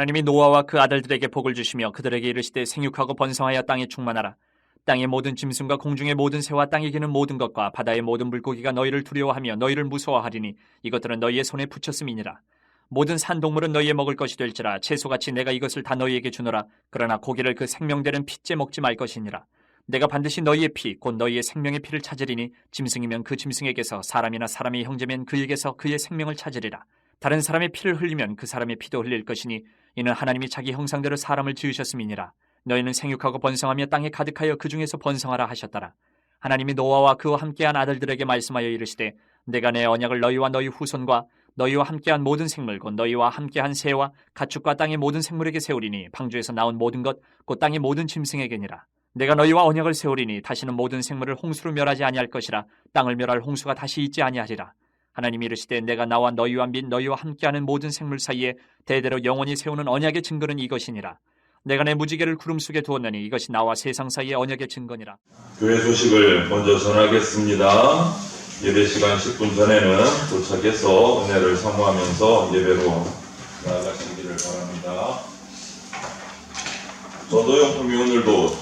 하나님이 노아와 그 아들들에게 복을 주시며 그들에게 이르시되 생육하고 번성하여 땅에 충만하라. 땅의 모든 짐승과 공중의 모든 새와 땅에 기는 모든 것과 바다의 모든 물고기가 너희를 두려워하며 너희를 무서워하리니 이것들은 너희의 손에 붙였음이니라. 모든 산동물은 너희의 먹을 것이 될지라 채소같이 내가 이것을 다 너희에게 주노라. 그러나 고기를 그 생명되는 핏째 먹지 말 것이니라. 내가 반드시 너희의 피 곧 너희의 생명의 피를 찾으리니 짐승이면 그 짐승에게서 사람이나 사람의 형제면 그에게서 그의 생명을 찾으리라. 다른 사람의 피를 흘리면 그 사람의 피도 흘릴 것이니 이는 하나님이 자기 형상대로 사람을 지으셨음이니라. 너희는 생육하고 번성하며 땅에 가득하여 그 중에서 번성하라 하셨더라. 하나님이 노아와 그와 함께한 아들들에게 말씀하여 이르시되 내가 내 언약을 너희와 너희 후손과 너희와 함께한 모든 생물 곧 너희와 함께한 새와 가축과 땅의 모든 생물에게 세우리니 방주에서 나온 모든 것 곧 땅의 모든 짐승에게니라. 내가 너희와 언약을 세우리니 다시는 모든 생물을 홍수로 멸하지 아니할 것이라. 땅을 멸할 홍수가 다시 있지 아니하리라. 하나님이 이르시되 내가 나와 너희와 및 너희와 함께하는 모든 생물 사이에 대대로 영원히 세우는 언약의 증거는 이것이니라. 내가 내 무지개를 구름 속에 두었느니 이것이 나와 세상 사이의 언약의 증거니라. 교회 소식을 먼저 전하겠습니다. 예배 시간 10분 전에는 도착해서 은혜를 사모하면서 예배로 나아가시기를 바랍니다. 전도용품이 오늘도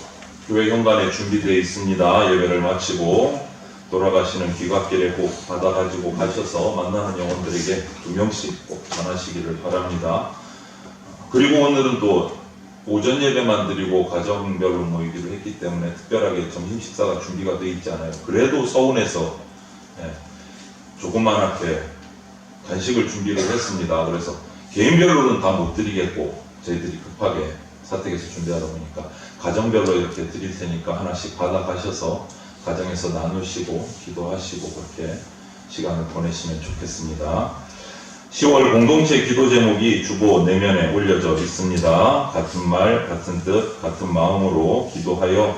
교회 현관에 준비되어 있습니다. 예배를 마치고 돌아가시는 귀갓길에 꼭 받아가지고 가셔서 만나는 영혼들에게 2명씩 꼭 전하시기를 바랍니다. 그리고 오늘은 또 오전 예배만 드리고 가정별로 모이기로 했기 때문에 특별하게 점심 식사가 준비가 되어 있지 않아요. 그래도 서운해서 조그만하게 간식을 준비를 했습니다. 그래서 개인별로는 다 못 드리겠고 저희들이 급하게 사택에서 준비하다 보니까 가정별로 이렇게 드릴 테니까 하나씩 받아가셔서 가정에서 나누시고 기도하시고 그렇게 시간을 보내시면 좋겠습니다. 10월 공동체 기도 제목이 주보 내면에 올려져 있습니다. 같은 말, 같은 뜻, 같은 마음으로 기도하여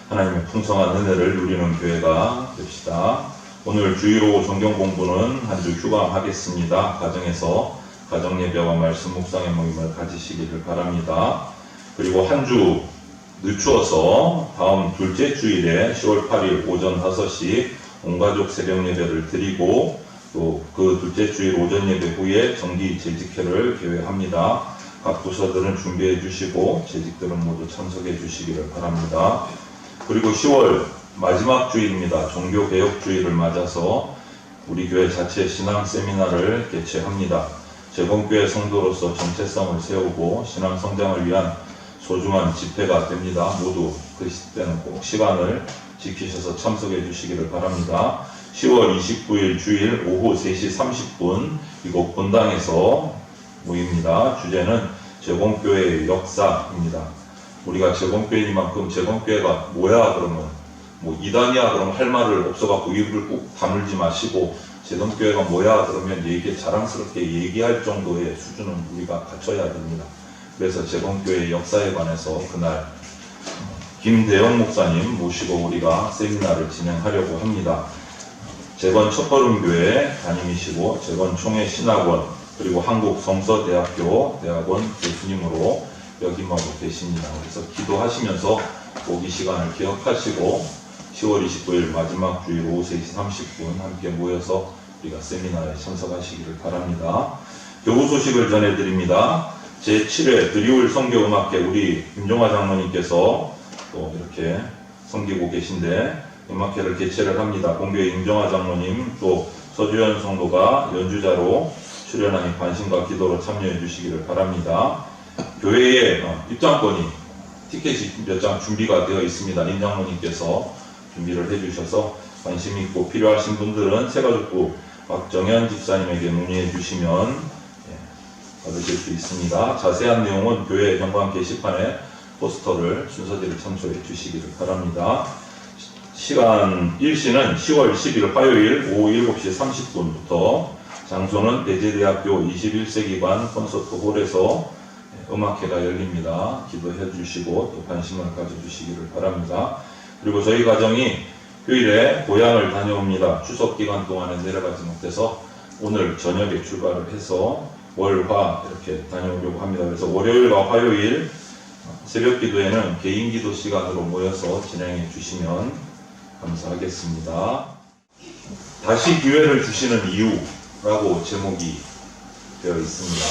하나님의 풍성한 은혜를 누리는 교회가 됩시다. 오늘 주일오후 성경 공부는 한 주 휴강하겠습니다. 가정에서 가정예배와 말씀 묵상의 모임을 가지시기를 바랍니다. 그리고 한 주 늦추어서 다음 둘째 주일에 10월 8일 오전 5시 온가족 새벽 예배를 드리고 또 그 둘째 주일 오전 예배 후에 정기 재직회를 계획합니다. 각 부서들은 준비해 주시고 재직들은 모두 참석해 주시기를 바랍니다. 그리고 10월 마지막 주일입니다. 종교개혁 주일을 맞아서 우리 교회 자체 신앙 세미나를 개최합니다. 재건교회 성도로서 정체성을 세우고 신앙 성장을 위한 소중한 집회가 됩니다. 모두 그 때는 꼭 시간을 지키셔서 참석해 주시기를 바랍니다. 10월 29일 주일 오후 3시 30분 이곳 본당에서 모입니다. 주제는 재건교회의 역사입니다. 우리가 재건교회니만큼 재건교회가 뭐야 그러면 뭐 이단이야 그러면 할 말을 없어갖고 입을 꾹 다물지 마시고 재건교회가 뭐야 그러면 얘기 자랑스럽게 얘기할 정도의 수준은 우리가 갖춰야 됩니다. 그래서 재건교회의 역사에 관해서 그날 김대영 목사님 모시고 우리가 세미나를 진행하려고 합니다. 재건 첫걸음교회 담임이시고 재건총회 신학원 그리고 한국성서대학교 대학원 교수님으로 역임하고 계십니다. 그래서 기도하시면서 꼭 이 시간을 기억하시고 10월 29일 마지막 주일 오후 3시 30분 함께 모여서 우리가 세미나에 참석하시기를 바랍니다. 교구 소식을 전해드립니다. 제7회 드리울 성교음악회 우리 김종화 장로님께서 또 이렇게 섬기고 계신데 음악회를 개최를 합니다. 공교회 임정화 장로님 또 서주현 성도가 연주자로 출연하니 관심과 기도로 참여해 주시기를 바랍니다. 교회에 입장권이 티켓이 몇 장 준비가 되어 있습니다. 임 장로님께서 준비를 해주셔서 관심 있고 필요하신 분들은 새가족부 박정현 집사님에게 문의해 주시면 받으실 수 있습니다. 자세한 내용은 교회 현관 게시판에 포스터를 순서대로 참조해 주시기를 바랍니다. 시간 일시는 10월 10일 화요일 오후 7시 30분부터 장소는 대제대학교 21세기관 콘서트홀에서 음악회가 열립니다. 기도해 주시고 또 관심을 가져주시기를 바랍니다. 그리고 저희 가정이 휴일에 고향을 다녀옵니다. 추석 기간 동안에 내려가지 못해서 오늘 저녁에 출발을 해서 월, 화 이렇게 다녀오려고 합니다. 그래서 월요일과 화요일 새벽 기도에는 개인 기도 시간으로 모여서 진행해 주시면 감사하겠습니다. 다시 기회를 주시는 이유라고 제목이 되어 있습니다.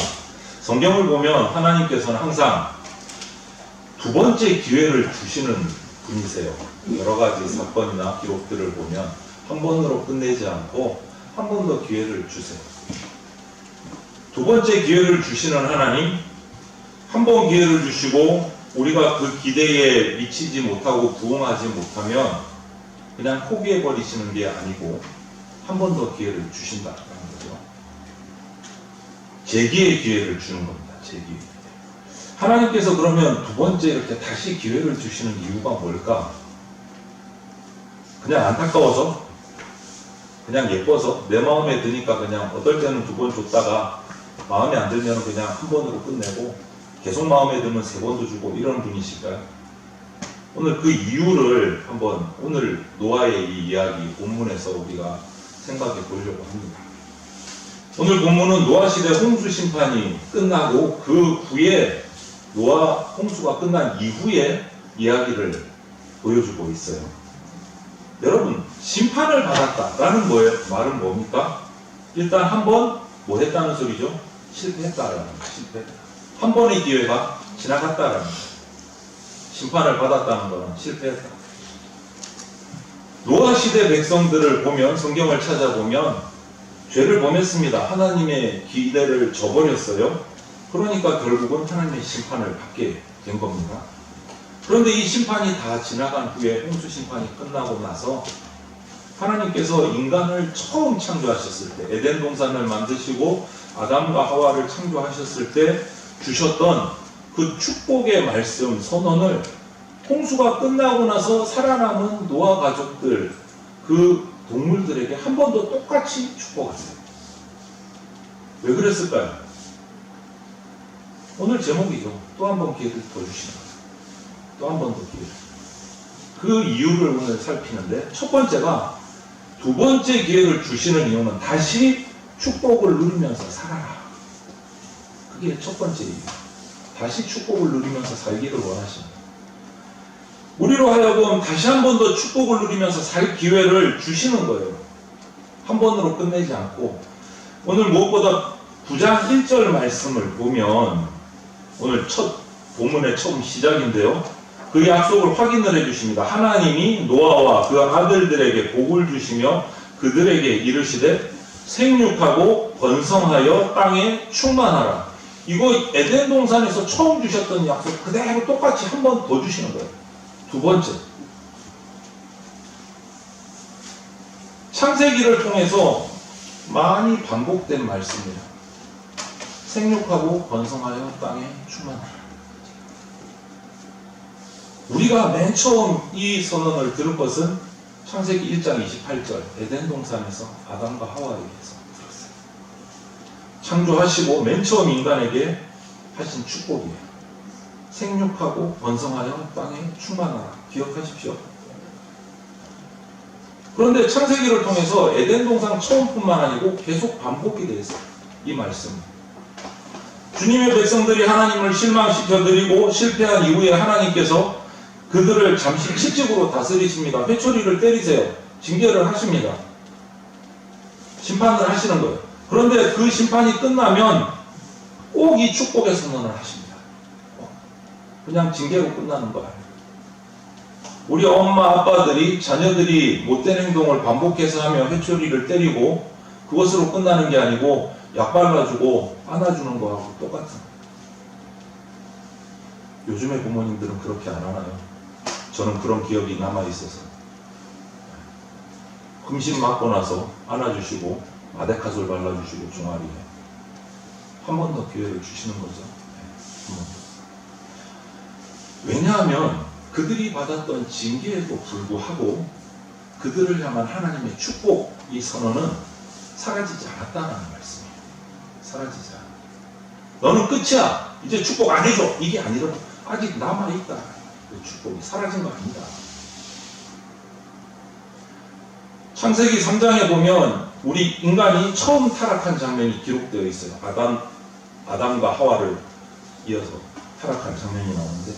성경을 보면 하나님께서는 항상 두 번째 기회를 주시는 분이세요. 여러 가지 사건이나 기록들을 보면 한 번으로 끝내지 않고 한 번 더 기회를 주세요. 두 번째 기회를 주시는 하나님, 한 번 기회를 주시고 우리가 그 기대에 미치지 못하고 부응하지 못하면 그냥 포기해 버리시는 게 아니고 한 번 더 기회를 주신다는 거죠. 재기의 기회를 주는 겁니다. 재기. 하나님께서 그러면 두 번째 이렇게 다시 기회를 주시는 이유가 뭘까? 그냥 안타까워서? 그냥 예뻐서? 내 마음에 드니까 그냥 어떨 때는 두 번 줬다가 마음에 안 들면 그냥 한 번으로 끝내고 계속 마음에 들면 세 번도 주고 이런 분이실까요? 오늘 그 이유를 한번 오늘 노아의 이 이야기 본문에서 우리가 생각해 보려고 합니다. 오늘 본문은 노아 시대 홍수 심판이 끝나고 그 후에 노아 홍수가 끝난 이후의 이야기를 보여주고 있어요. 여러분, 심판을 받았다라는 말은 뭡니까? 일단 한번 뭐 했다는 소리죠? 실패했다라는 거예요. 실패했다. 한 번의 기회가 지나갔다라는 거예요. 심판을 받았다는 것은 실패했다. 노아 시대 백성들을 보면, 성경을 찾아보면 죄를 범했습니다. 하나님의 기대를 저버렸어요. 그러니까 결국은 하나님의 심판을 받게 된 겁니다. 그런데 이 심판이 다 지나간 후에 홍수 심판이 끝나고 나서 하나님께서 인간을 처음 창조하셨을 때, 에덴 동산을 만드시고 아담과 하와를 창조하셨을 때 주셨던 그 축복의 말씀, 선언을 홍수가 끝나고 나서 살아남은 노아 가족들, 그 동물들에게 한 번 더 똑같이 축복하세요. 왜 그랬을까요? 오늘 제목이죠. 또 한 번 기회를 더 주시는 거예요. 또 한 번 더 기회를. 그 이유를 오늘 살피는데, 첫 번째가 두 번째 기회를 주시는 이유는 다시 축복을 누리면서 살아라. 그게 첫 번째 이유. 다시 축복을 누리면서 살기를 원하십니다. 우리로 하여금 다시 한 번 더 축복을 누리면서 살 기회를 주시는 거예요. 한 번으로 끝내지 않고. 오늘 무엇보다 9장 1절 말씀을 보면, 오늘 첫 본문의 처음 시작인데요. 그 약속을 확인을 해주십니다. 하나님이 노아와 그 아들들에게 복을 주시며 그들에게 이르시되 생육하고 번성하여 땅에 충만하라. 이거 에덴 동산에서 처음 주셨던 약속 그대로 똑같이 한 번 더 주시는 거예요. 두 번째, 창세기를 통해서 많이 반복된 말씀이에요. 생육하고 번성하여 땅에 충만하라. 우리가 맨 처음 이 선언을 들은 것은 창세기 1장 28절 에덴 동산에서 아담과 하와에게서 들었어요. 창조하시고 맨 처음 인간에게 하신 축복이에요. 생육하고 번성하여 땅에 충만하라. 기억하십시오. 그런데 창세기를 통해서 에덴 동산 처음뿐만 아니고 계속 반복이 되었어요. 이 말씀. 주님의 백성들이 하나님을 실망시켜드리고 실패한 이후에 하나님께서 그들을 잠시 실직으로 다스리십니다. 회초리를 때리세요. 징계를 하십니다. 심판을 하시는 거예요. 그런데 그 심판이 끝나면 꼭 이 축복의 선언을 하십니다. 그냥 징계로 끝나는 거 아니에요. 우리 엄마 아빠들이 자녀들이 못된 행동을 반복해서 하면 회초리를 때리고 그것으로 끝나는 게 아니고 약 발라주고 안아주는 거하고 똑같은 거예요. 요즘의 부모님들은 그렇게 안 하나요? 저는 그런 기억이 남아있어서 금신 맞고 나서 안아주시고 마데카솔 발라주시고 종아리에 한 번 더 기회를 주시는 거죠. 한 번 더. 왜냐하면 그들이 받았던 징계에도 불구하고 그들을 향한 하나님의 축복, 이 선언은 사라지지 않았다는 말씀이에요. 사라지지 않아. 너는 끝이야. 이제 축복 안 해줘. 이게 아니라 아직 남아있다. 그 축복이 사라진 거 아니다. 창세기 3장에 보면 우리 인간이 처음 타락한 장면이 기록되어 있어요. 아담과 하와를 이어서 타락한 장면이 나오는데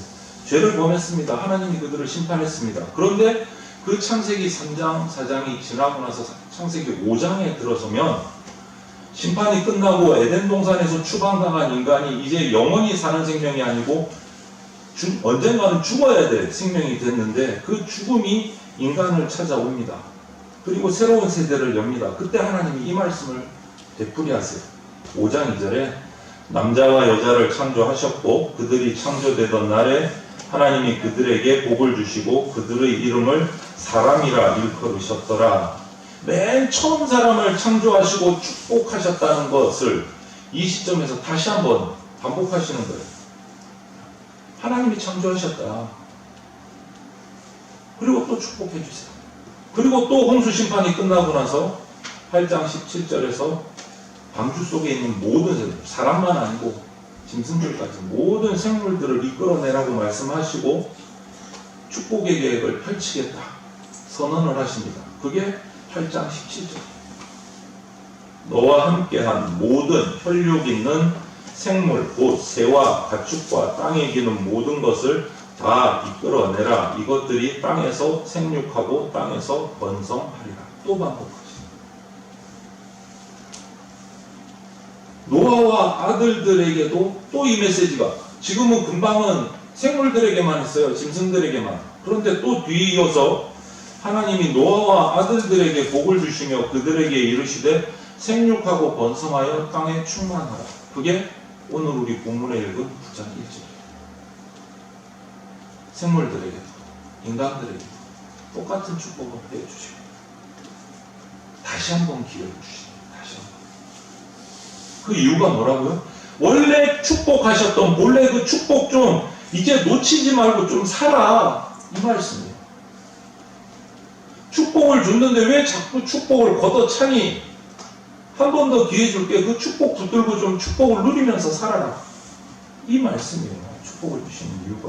죄를 범했습니다. 하나님이 그들을 심판했습니다. 그런데 그 창세기 3장, 4장이 지나고 나서 창세기 5장에 들어서면 심판이 끝나고 에덴 동산에서 추방당한 인간이 이제 영원히 사는 생명이 아니고 언젠가는 죽어야 될 생명이 됐는데 그 죽음이 인간을 찾아옵니다. 그리고 새로운 세대를 엽니다. 그때 하나님이 이 말씀을 되풀이하세요. 5장 2절에 남자와 여자를 창조하셨고 그들이 창조되던 날에 하나님이 그들에게 복을 주시고 그들의 이름을 사람이라 일컬으셨더라. 맨 처음 사람을 창조하시고 축복하셨다는 것을 이 시점에서 다시 한번 반복하시는 거예요. 하나님이 창조하셨다. 그리고 또 축복해 주세요. 그리고 또 홍수 심판이 끝나고 나서 8장 17절에서 방주 속에 있는 모든 사람만 아니고 짐승들까지 모든 생물들을 이끌어내라고 말씀하시고 축복의 계획을 펼치겠다 선언을 하십니다. 그게 8장 17절. 너와 함께한 모든 혈육 있는 생물 곧 새와 가축과 땅에 기는 모든 것을 다 이끌어내라. 이것들이 땅에서 생육하고 땅에서 번성하리라. 또 반복하십니다. 노아와 아들들에게도 또 이 메시지가 지금은 금방은 생물들에게만 했어요. 짐승들에게만. 그런데 또 뒤이어서 하나님이 노아와 아들들에게 복을 주시며 그들에게 이르시되 생육하고 번성하여 땅에 충만하라. 그게 오늘 우리 본문에 읽은 9장 1절이에요. 생물들에게도 인간들에게도 똑같은 축복을 해주시고 다시 한번 기회를 주시고 다시 한번. 그 이유가 뭐라고요? 원래 축복하셨던 본래 그 축복 좀 이제 놓치지 말고 좀 살아. 이 말씀이에요. 축복을 줬는데 왜 자꾸 축복을 걷어차니? 한 번 더 기회 줄게. 그 축복 붙들고 좀 축복을 누리면서 살아라. 이 말씀이에요. 축복을 주시는 이유가.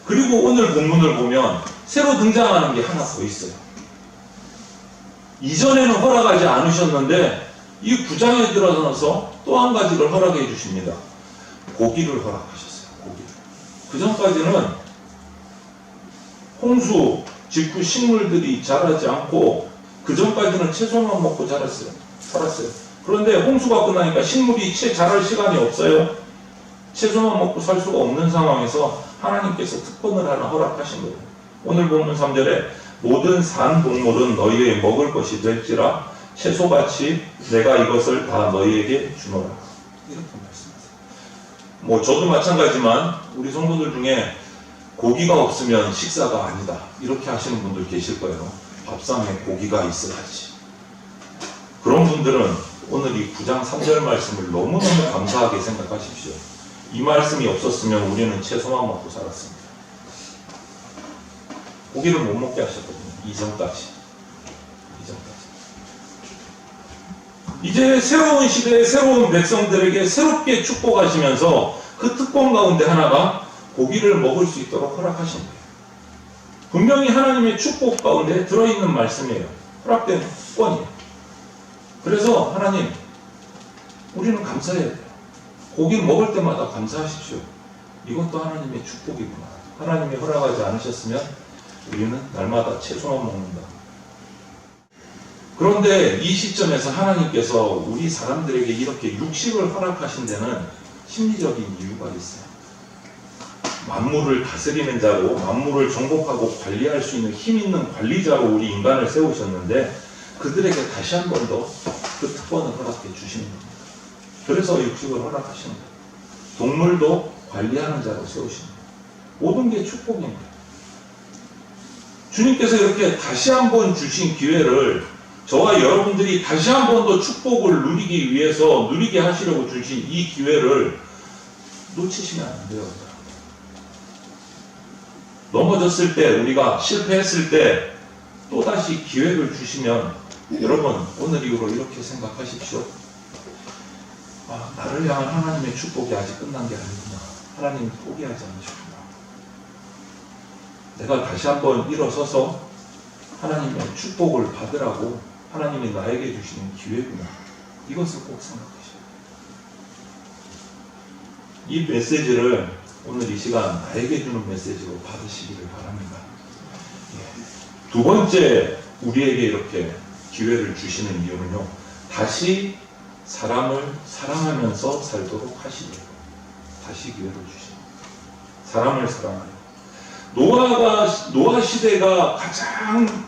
그리고 오늘 본문을 보면 새로 등장하는 게 하나 더 있어요. 이전에는 허락하지 않으셨는데 이 9장에 들어서서 또 한 가지를 허락해 주십니다. 고기를 허락하셨어요. 고기를. 그 전까지는 홍수 직후 식물들이 자라지 않고 그 전까지는 채소만 먹고 살았어요. 그런데 홍수가 끝나니까 식물이 자랄 시간이 없어요. 채소만 먹고 살 수가 없는 상황에서 하나님께서 특권을 하나 허락하신 거예요. 오늘 본문 3절에 모든 산 동물은 너희의 먹을 것이 될지라 채소같이 내가 이것을 다 너희에게 주노라. 이렇게 말씀하세요. 저도 마찬가지지만 우리 성도들 중에 고기가 없으면 식사가 아니다. 이렇게 하시는 분들 계실 거예요. 밥상에 고기가 있어야지. 그런 분들은 오늘 이 9장 3절 말씀을 너무너무 감사하게 생각하십시오. 이 말씀이 없었으면 우리는 채소만 먹고 살았습니다. 고기를 못 먹게 하셨거든요. 이전까지. 이제 새로운 시대에 새로운 백성들에게 새롭게 축복하시면서 그 특권 가운데 하나가 고기를 먹을 수 있도록 허락하신 거예요. 분명히 하나님의 축복 가운데 들어있는 말씀이에요. 허락된 특권이에요. 그래서 하나님, 우리는 감사해야 돼요. 고기를 먹을 때마다 감사하십시오. 이것도 하나님의 축복이구나. 하나님이 허락하지 않으셨으면 우리는 날마다 채소만 먹는다. 그런데 이 시점에서 하나님께서 우리 사람들에게 이렇게 육식을 허락하신 데는 심리적인 이유가 있어요. 만물을 다스리는 자로, 만물을 정복하고 관리할 수 있는 힘 있는 관리자로 우리 인간을 세우셨는데 그들에게 다시 한 번 더 그 특권을 허락해 주시는 겁니다. 그래서 육식을 허락하시는 거예요. 동물도 관리하는 자로 세우시는 거예요. 모든 게 축복입니다. 주님께서 이렇게 다시 한 번 주신 기회를 저와 여러분들이 다시 한 번 더 축복을 누리기 위해서 누리게 하시려고 주신 이 기회를 놓치시면 안 돼요. 넘어졌을 때, 우리가 실패했을 때 또다시 기회를 주시면 여러분 오늘 이후로 이렇게 생각하십시오. 나를 향한 하나님의 축복이 아직 끝난 게 아니구나. 하나님이 포기하지 않으셨구나. 내가 다시 한번 일어서서 하나님의 축복을 받으라고 하나님이 나에게 주시는 기회구나. 이것을 꼭 생각하셔야 돼요. 이 메시지를 오늘 이 시간 나에게 주는 메시지로 받으시기를 바랍니다. 두 번째 우리에게 이렇게 기회를 주시는 이유는요. 다시 사람을 사랑하면서 살도록 하시려고 다시 기회를 주십니다. 사람을 사랑하려. 노아 시대가 가장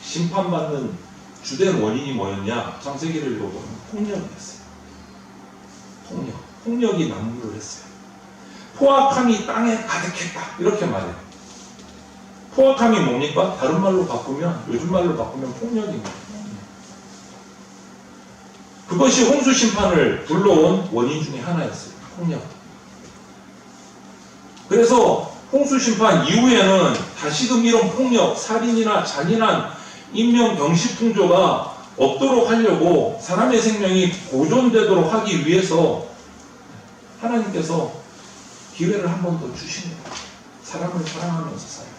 심판받는 주된 원인이 뭐였냐? 창세기를 읽어보면 폭력이었어요. 폭력이 난무를 했어요. 포악함이 땅에 가득했다. 이렇게 말해요. 포악함이 뭡니까? 다른 말로 바꾸면, 요즘 말로 바꾸면 폭력입니다. 그것이 홍수 심판을 불러온 원인 중에 하나였어요. 폭력. 그래서 홍수 심판 이후에는 다시금 이런 폭력, 살인이나 잔인한 인명 병시 풍조가 없도록 하려고 사람의 생명이 보존되도록 하기 위해서 하나님께서 기회를 한 번 더 주십니다. 사람을 사랑하면서 살아요.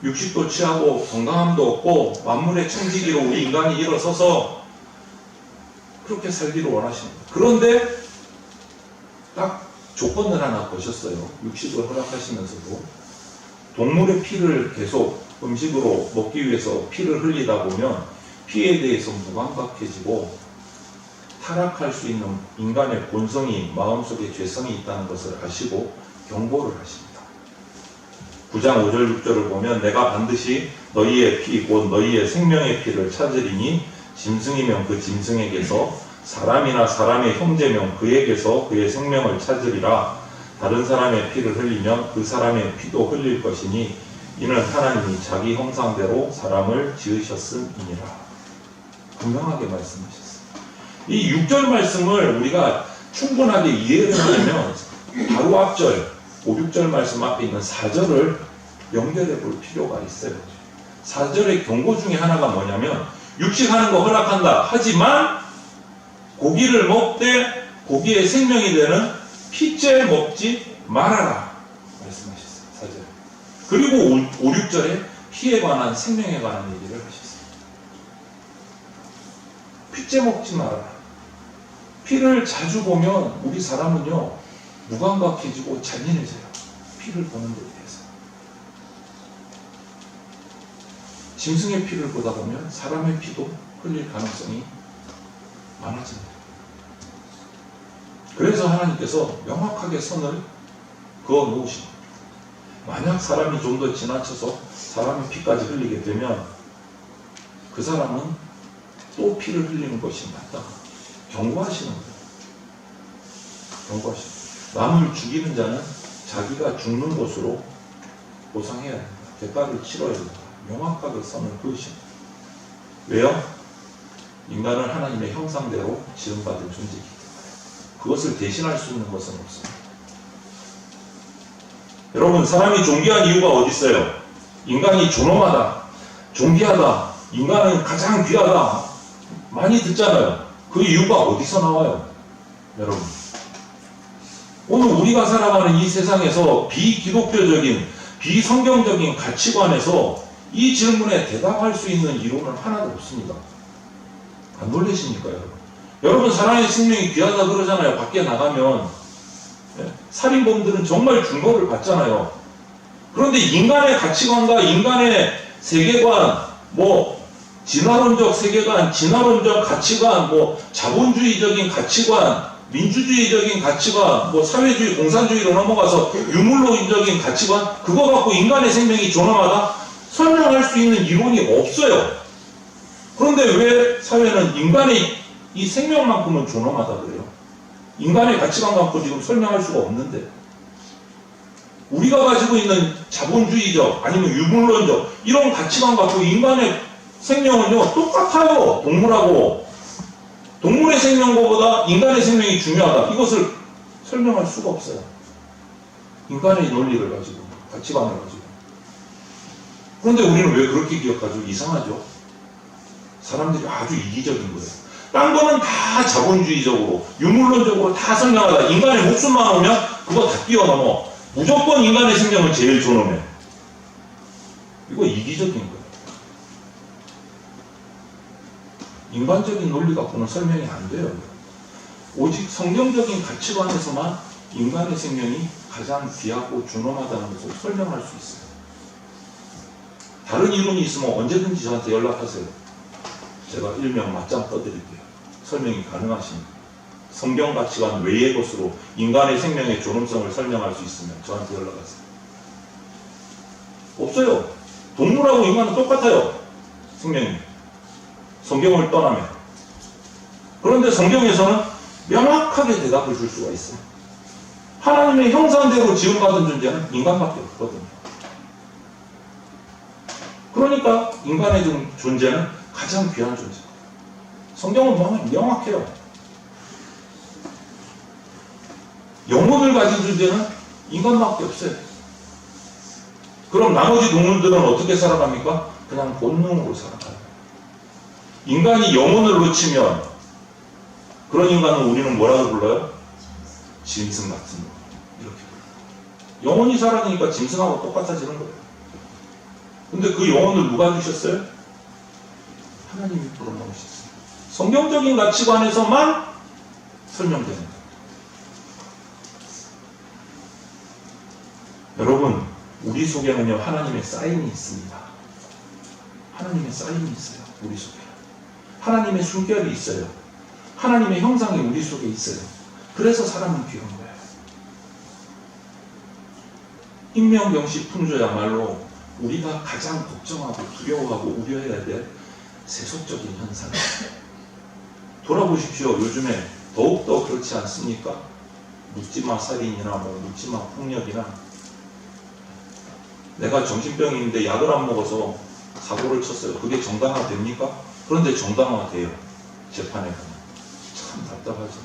육식도 취하고 건강함도 없고 만물의 청지기로 우리 인간이 일어서서 그렇게 살기를 원하십니다. 그런데 딱 조건을 하나 거셨어요. 육식을 허락하시면서도 동물의 피를 계속 음식으로 먹기 위해서 피를 흘리다 보면 피에 대해서 무감각해지고 타락할 수 있는 인간의 본성이 마음속에 죄성이 있다는 것을 아시고 경고를 하십니다. 9장 5절 6절을 보면 내가 반드시 너희의 피 곧 너희의 생명의 피를 찾으리니 짐승이면 그 짐승에게서 사람이나 사람의 형제면 그에게서 그의 생명을 찾으리라. 다른 사람의 피를 흘리면 그 사람의 피도 흘릴 것이니 이는 하나님이 자기 형상대로 사람을 지으셨음이니라. 분명하게 말씀하셨어요. 이 6절 말씀을 우리가 충분하게 이해를 하려면 바로 앞절 5, 6절 말씀 앞에 있는 4절을 연결해 볼 필요가 있어요. 4절의 경고 중에 하나가 뭐냐면 육식하는 거 허락한다. 하지만 고기를 먹되 고기의 생명이 되는 피째 먹지 말아라. 말씀하셨어요. 4절. 그리고 5, 6절에 피에 관한 생명에 관한 얘기를 하셨어요. 피째 먹지 말아라. 피를 자주 보면 우리 사람은요 무감각해지고 잔인해져요. 피를 보는 데 대해서. 짐승의 피를 보다 보면 사람의 피도 흘릴 가능성이 많아집니다. 그래서 하나님께서 명확하게 선을 그어 놓으십니다. 만약 사람이 좀 더 지나쳐서 사람의 피까지 흘리게 되면 그 사람은 또 피를 흘리는 것이 맞다. 경고하시는 거예요. 경고하시는 거예요. 남을 죽이는 자는 자기가 죽는 것으로 보상해야 됩니다. 대가를 치러야 됩니다. 명확하게 선을 그으십니다. 왜요? 인간은 하나님의 형상대로 지음받은 존재이기 때문에 그것을 대신할 수 있는 것은 없습니다. 여러분, 사람이 존귀한 이유가 어디 있어요? 인간이 존엄하다, 존귀하다, 인간은 가장 귀하다 많이 듣잖아요. 그 이유가 어디서 나와요? 여러분, 오늘 우리가 살아가는 이 세상에서 비기독교적인 비성경적인 가치관에서 이 질문에 대답할 수 있는 이론은 하나도 없습니다. 안 놀라십니까, 여러분? 여러분, 사람의 생명이 귀하다 그러잖아요. 밖에 나가면 살인범들은 정말 중벌을 받잖아요. 그런데 인간의 가치관과 인간의 세계관, 진화론적 세계관, 진화론적 가치관, 자본주의적인 가치관, 민주주의적인 가치관, 사회주의, 공산주의로 넘어가서 유물론적인 가치관, 그거 갖고 인간의 생명이 존엄하다? 설명할 수 있는 이론이 없어요. 그런데 왜 사회는 인간의 이 생명만큼은 존엄하다 그래요? 인간의 가치관 갖고 지금 설명할 수가 없는데, 우리가 가지고 있는 자본주의적 아니면 유물론적 이런 가치관 갖고 인간의 생명은요 똑같아요. 동물하고. 동물의 생명보다 인간의 생명이 중요하다. 이것을 설명할 수가 없어요. 인간의 논리를 가지고, 가치관을 가지고. 그런데 우리는 왜 그렇게 기억하죠? 이상하죠? 사람들이 아주 이기적인 거예요. 딴 거는 다 자본주의적으로, 유물론적으로 다 설명하다. 인간의 목숨만 오면 그거 다 뛰어넘어. 무조건 인간의 생명은 제일 존엄해. 이거 이기적인 거예요. 인간적인 논리 갖고는 설명이 안 돼요. 오직 성경적인 가치관에서만 인간의 생명이 가장 귀하고 존엄하다는 것을 설명할 수 있어요. 다른 이론이 있으면 언제든지 저한테 연락하세요. 제가 일명 맞짱 떠드릴게요. 설명이 가능하십니까? 성경 가치관 외의 것으로 인간의 생명의 존엄성을 설명할 수 있으면 저한테 연락하세요. 없어요. 동물하고 인간은 똑같아요. 생명이. 성경을 떠나면. 그런데 성경에서는 명확하게 대답을 줄 수가 있어요. 하나님의 형상대로 지음받은 존재는 인간밖에 없거든요. 그러니까 인간의 존재는 가장 귀한 존재. 성경은 명확해요. 영혼을 가진 존재는 인간밖에 없어요. 그럼 나머지 동물들은 어떻게 살아갑니까? 그냥 본능으로 살아가요. 인간이 영혼을 놓치면 그런 인간은 우리는 뭐라고 불러요? 짐승 같은 거. 이렇게 불러요. 영혼이 사라지니까 짐승하고 똑같아지는 거예요. 근데 그 영혼을 누가 주셨어요? 하나님이 불어넣으셨어요. 성경적인 가치관에서만 설명되는 거예요. 여러분, 우리 속에는요, 하나님의 사인이 있습니다. 하나님의 사인이 있어요. 우리 속에. 하나님의 숨결이 있어요. 하나님의 형상이 우리 속에 있어요. 그래서 사람은 귀한 거예요. 인명경시 풍조야말로 우리가 가장 걱정하고 두려워하고 우려해야 될 세속적인 현상이에요. 돌아보십시오. 요즘에 더욱더 그렇지 않습니까? 묻지마 살인이나 묻지마 폭력이나, 내가 정신병인데 약을 안 먹어서 사고를 쳤어요. 그게 정당화됩니까? 그런데 정당화돼요. 재판에 가면. 참 답답하죠.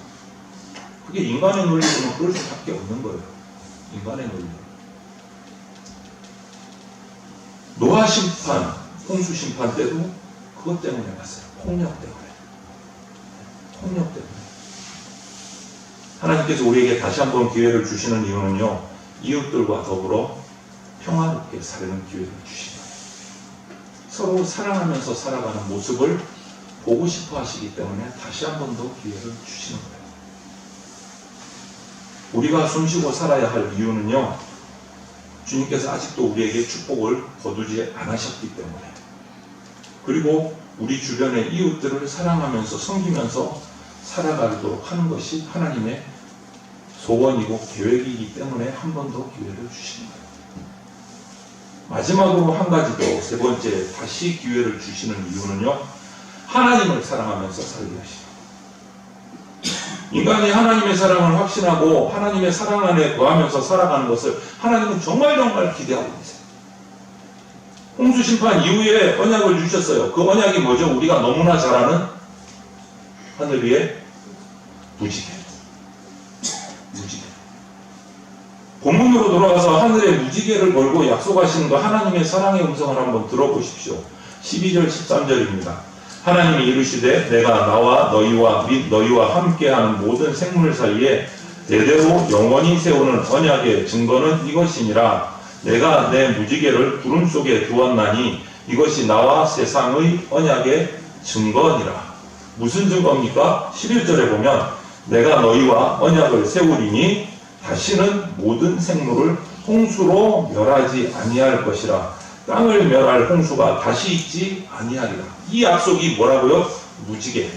그게 인간의 논리로는 그럴 수밖에 없는 거예요. 인간의 논리. 노아 심판, 홍수 심판 때도 그것 때문에 갔어요. 폭력 때문에. 폭력 때문에. 하나님께서 우리에게 다시 한번 기회를 주시는 이유는요, 이웃들과 더불어 평화롭게 사는 기회를 주시는 거예요. 서로 사랑하면서 살아가는 모습을 보고 싶어 하시기 때문에 다시 한 번 더 기회를 주시는 거예요. 우리가 숨쉬고 살아야 할 이유는요, 주님께서 아직도 우리에게 축복을 거두지 않으셨기 때문에, 그리고 우리 주변의 이웃들을 사랑하면서 섬기면서 살아가도록 하는 것이 하나님의 소원이고 계획이기 때문에 한 번 더 기회를 주시는 거예요. 마지막으로 한 가지 더, 세 번째 다시 기회를 주시는 이유는요, 하나님을 사랑하면서 살게 하시는 거예요. 인간이 하나님의 사랑을 확신하고 하나님의 사랑 안에 거하면서 살아가는 것을 하나님은 정말 기대하고 계세요. 홍수 심판 이후에 언약을 주셨어요. 그 언약이 뭐죠? 우리가 너무나 잘 아는 하늘 위의 무지개. 무지개. 본문으로 돌아가서 하늘의 무지개를 걸고 약속하시는 거, 하나님의 사랑의 음성을 한번 들어보십시오. 12절 13절입니다. 하나님이 이르시되 내가 나와 너희와 및 너희와 함께하는 모든 생물 사이에 대대로 영원히 세우는 언약의 증거는 이것이니라. 내가 내 무지개를 구름 속에 두었나니 이것이 나와 세상의 언약의 증거니라. 무슨 증거입니까? 11절에 보면 내가 너희와 언약을 세우리니 다시는 모든 생물을 홍수로 멸하지 아니할 것이라. 땅을 멸할 홍수가 다시 있지 아니하리라. 이 약속이 뭐라고요? 무지개.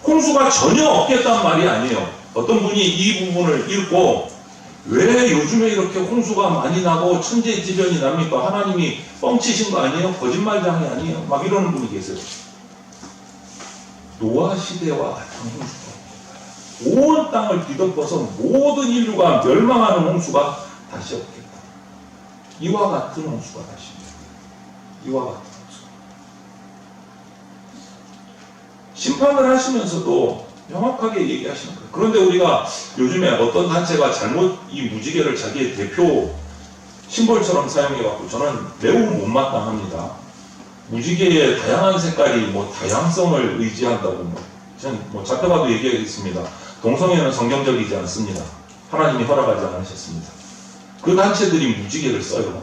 홍수가 전혀 없겠단 말이 아니에요. 어떤 분이 이 부분을 읽고 왜 요즘에 이렇게 홍수가 많이 나고 천재지변이 납니까? 하나님이 뻥치신 거 아니에요? 거짓말장이 아니에요? 막 이러는 분이 계세요. 노아 시대와 같은 홍수가 온 땅을 뒤덮어서 모든 인류가 멸망하는 홍수가 다시 없겠다. 이와 같은 홍수가 다시 없겠다. 이와 같은 홍수가. 심판을 하시면서도 명확하게 얘기하시는 거예요. 그런데 우리가 요즘에 어떤 단체가 잘못 이 무지개를 자기의 대표 심볼처럼 사용해갖고 저는 매우 못마땅합니다. 무지개의 다양한 색깔이 다양성을 의지한다고 저는 잡혀가도 얘기하겠습니다. 동성애는 성경적이지 않습니다. 하나님이 허락하지 않으셨습니다. 그 단체들이 무지개를 써요.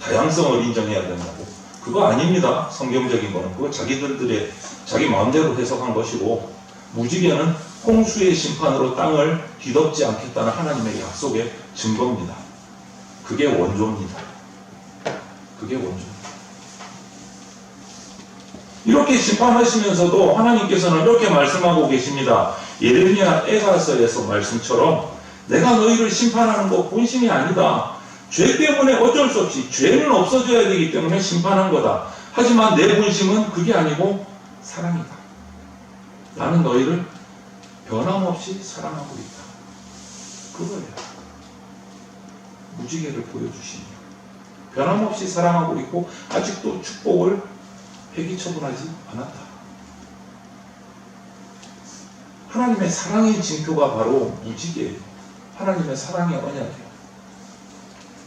다양성을 인정해야 된다고. 그거 아닙니다. 성경적인 거는. 그거 자기들의 자기 마음대로 해석한 것이고, 무지개는 홍수의 심판으로 땅을 뒤덮지 않겠다는 하나님의 약속의 증거입니다. 그게 원조입니다. 그게 원조입니다. 이렇게 심판하시면서도 하나님께서는 이렇게 말씀하고 계십니다. 예레미야 에가서에서 말씀처럼 내가 너희를 심판하는 거 본심이 아니다. 죄 때문에 어쩔 수 없이 죄는 없어져야 되기 때문에 심판한 거다. 하지만 내 본심은 그게 아니고 사랑이다. 나는 너희를 변함없이 사랑하고 있다. 그거예요. 무지개를 보여주시니 변함없이 사랑하고 있고 아직도 축복을 폐기 처분하지 않았다. 하나님의 사랑의 징표가 바로 무지개예요. 하나님의 사랑의 언약이에요.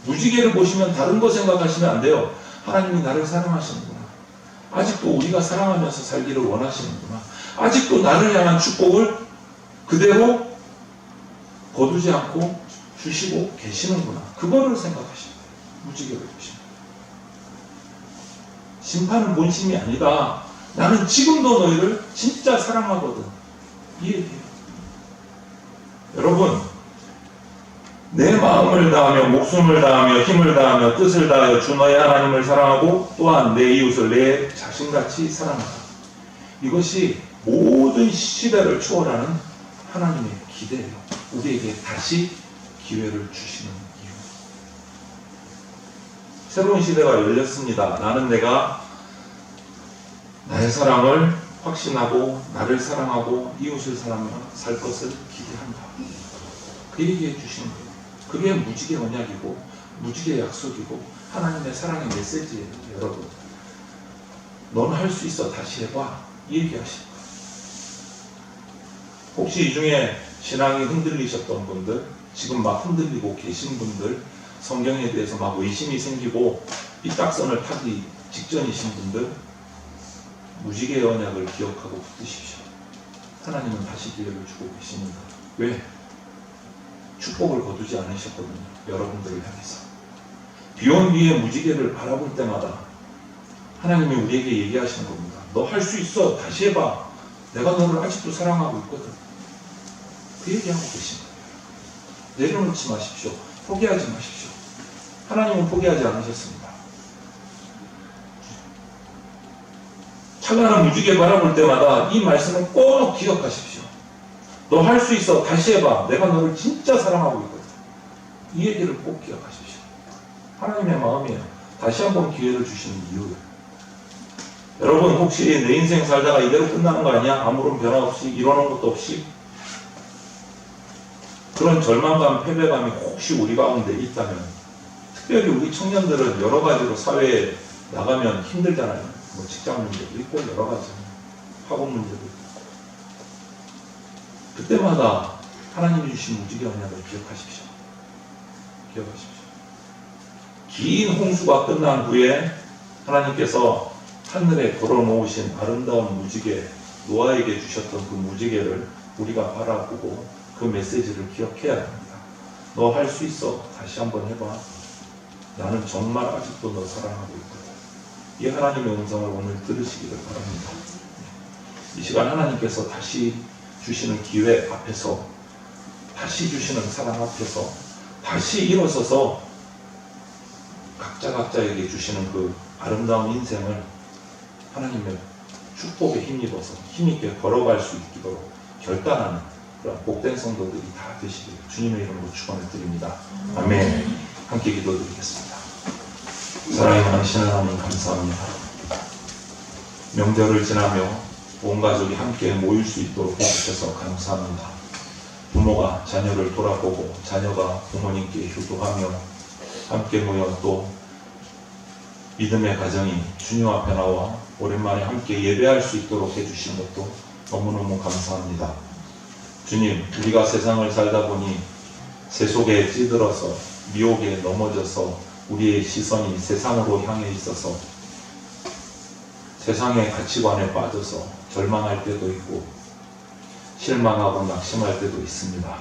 무지개를 보시면 다른 거 생각하시면 안 돼요. 하나님이 나를 사랑하시는구나. 아직도 우리가 사랑하면서 살기를 원하시는구나. 아직도 나를 향한 축복을 그대로 거두지 않고 주시고 계시는구나. 그거를 생각하시면 돼요. 무지개를 보시면. 심판은 본심이 아니다. 나는 지금도 너희를 진짜 사랑하거든. 이 얘기예요. 여러분, 내 마음을 다하며 목숨을 다하며 힘을 다하며 뜻을 다하여 주 너의 하나님을 사랑하고 또한 내 이웃을 내 자신같이 사랑하라. 이것이 모든 시대를 초월하는 하나님의 기대예요. 우리에게 다시 기회를 주시는 이유. 새로운 시대가 열렸습니다. 나는 내가 나의 사랑을 확신하고 나를 사랑하고 이웃을 사랑하며 살 것을 기대한다. 그 얘기해 주시는 거예요. 그게 무지개 언약이고 무지개 약속이고 하나님의 사랑의 메시지예요. 여러분, 너는 할 수 있어. 다시 해봐. 이 얘기하신 거예요. 혹시 이 중에 신앙이 흔들리셨던 분들, 지금 막 흔들리고 계신 분들, 성경에 대해서 막 의심이 생기고 삐딱선을 타기 직전이신 분들, 무지개의 언약을 기억하고 붙드십시오. 하나님은 다시 기회를 주고 계십니다. 왜? 축복을 거두지 않으셨거든요. 여러분들을 향해서. 비온 위에 무지개를 바라볼 때마다 하나님이 우리에게 얘기하시는 겁니다. 너 할 수 있어. 다시 해봐. 내가 너를 아직도 사랑하고 있거든. 그 얘기하고 계신 거예요. 내려놓지 마십시오. 포기하지 마십시오. 하나님은 포기하지 않으셨습니다. 찬란한 무지개 바라볼 때마다 이 말씀을 꼭 기억하십시오. 너 할 수 있어. 다시 해봐. 내가 너를 진짜 사랑하고 있거든. 이 얘기를 꼭 기억하십시오. 하나님의 마음이에요. 다시 한번 기회를 주시는 이유예요. 여러분, 혹시 내 인생 살다가 이대로 끝나는 거 아니야? 아무런 변화 없이, 일어나는 것도 없이? 그런 절망감, 패배감이 혹시 우리 가운데 있다면, 특별히 우리 청년들은 여러 가지로 사회에 나가면 힘들잖아요. 뭐 직장 문제도 있고 여러 가지 학업 문제도 있고. 그때마다 하나님이 주신 무지개 언약을 기억하십시오. 기억하십시오. 긴 홍수가 끝난 후에 하나님께서 하늘에 걸어놓으신 아름다운 무지개, 노아에게 주셨던 그 무지개를 우리가 바라보고 그 메시지를 기억해야 합니다. 너 할 수 있어. 다시 한번 해봐. 나는 정말 아직도 너 사랑하고 있거든. 이 하나님의 음성을 오늘 들으시기를 바랍니다. 이 시간 하나님께서 다시 주시는 기회 앞에서, 다시 주시는 사랑 앞에서 다시 일어서서 각자에게 주시는 그 아름다운 인생을 하나님의 축복에 힘입어서 힘있게 걸어갈 수 있도록 결단하는 그런 복된 성도들이 다 되시길 주님의 이름으로 축원을 드립니다. 아멘. 함께 기도드리겠습니다. 사랑이 많으신 하나님 감사합니다. 명절을 지나며 온 가족이 함께 모일 수 있도록 해주셔서 감사합니다. 부모가 자녀를 돌아보고 자녀가 부모님께 효도하며 함께 모여 또 믿음의 가정이 주님 앞에 나와 오랜만에 함께 예배할 수 있도록 해주신 것도 너무너무 감사합니다. 주님, 우리가 세상을 살다 보니 세속에 찌들어서 미혹에 넘어져서 우리의 시선이 세상으로 향해 있어서 세상의 가치관에 빠져서 절망할 때도 있고 실망하고 낙심할 때도 있습니다.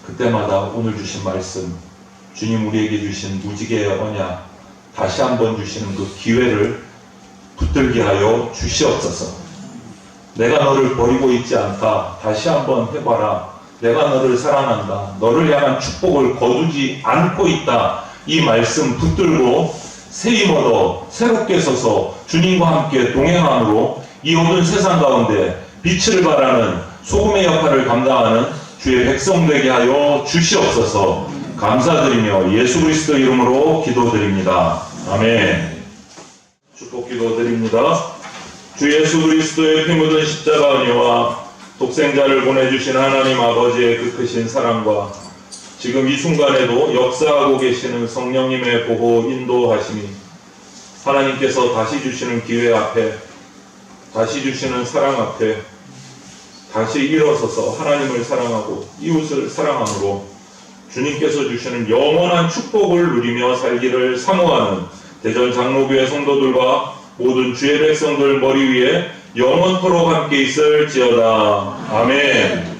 그때마다 오늘 주신 말씀, 주님 우리에게 주신 무지개의 언약, 다시 한번 주시는 그 기회를 붙들게 하여 주시옵소서. 내가 너를 버리고 있지 않다. 다시 한번 해봐라. 내가 너를 사랑한다. 너를 향한 축복을 거두지 않고 있다. 이 말씀 붙들고 새 힘 얻어 새롭게 서서 주님과 함께 동행함으로 이 모든 세상 가운데 빛을 발하는 소금의 역할을 감당하는 주의 백성 되게 하여 주시옵소서. 감사드리며 예수 그리스도 이름으로 기도드립니다. 아멘. 축복 기도드립니다. 주 예수 그리스도의 피 묻은 십자가 은혜와 독생자를 보내주신 하나님 아버지의 그 크신 사랑과 지금 이 순간에도 역사하고 계시는 성령님의 보호 인도하심이 하나님께서 다시 주시는 기회 앞에, 다시 주시는 사랑 앞에 다시 일어서서 하나님을 사랑하고 이웃을 사랑함으로 주님께서 주시는 영원한 축복을 누리며 살기를 사모하는 대전 장로교회 성도들과 모든 주의 백성들 머리 위에 영원토록 함께 있을지어다. 아멘.